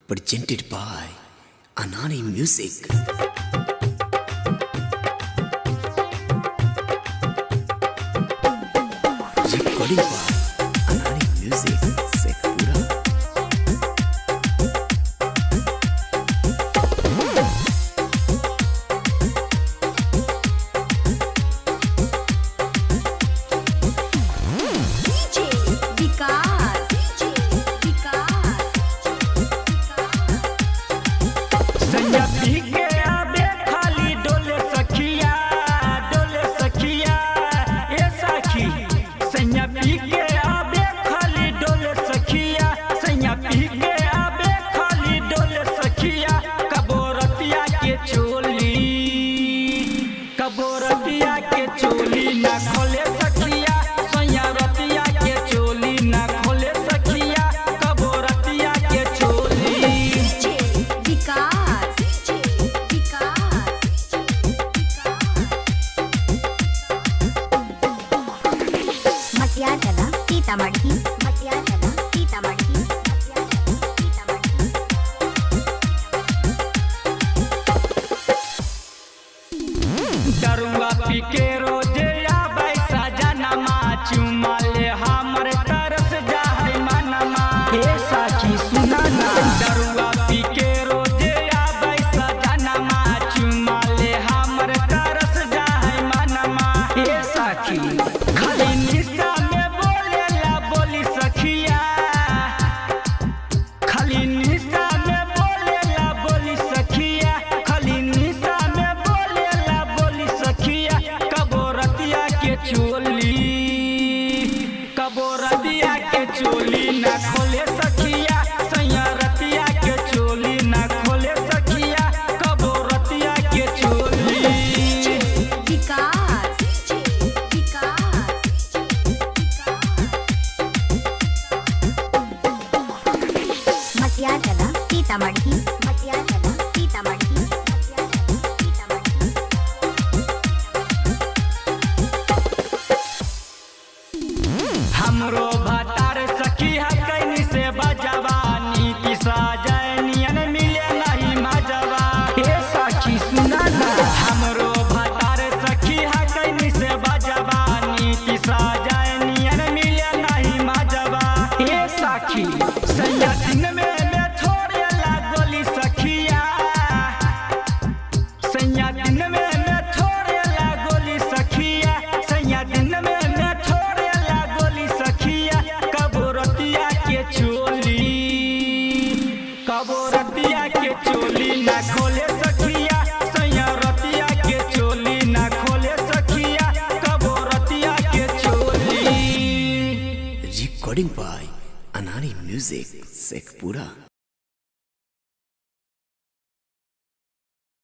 presented by Anani Music. Recording by Anani Music, Sekhpura. कबोरतिया के चोली ना खोले सखिया, सैया रतिया के चोली ना खोले सखिया, कबोरतिया के चोली। मटिया चला सीतामढ़ी, मटिया चला सीतामढ़ी, दरुआ पी के रोजे आबै सजनमा, चुमा ले हमर तरस जाए मनमा। हे साखी सुना ना, दरुआ पी के रोजे आबै सजनमा, चुमा ले हमर तरस जाए मनमा। हे साखी खाली निशा में बोलेला बोली सखिया, खाली निशा में बोलेला बोली सखिया, खाली निशा चोली, कबोरतिया के चोली ना खोले सखिया, सैया रतिया के चोली ना खोले सखिया, कबोरतिया के चोली। मटिया चला सीतामढ़ी, मटिया चला सीतामढ़ी, हमरो भतार सखी है कैनी से बजवानी, किसा जैनियन मिले नहीं मजवा। हे सखी सुना ना, हमरो भतार सखी है कैनी से बजवानी, किसा जैनियन मिले नहीं मजवा। हे सखी सैया दिन में छोड़ेला गोली सखिया, सैया दिन में छोड़ेला गोली सखिया, सैया दिन में कबोरतिया के चोली ना खोले सखिया, सैया रतिया के चोली ना खोले सखिया, कबोरतिया के चोली। Recording by Anani Music, Sekhpura.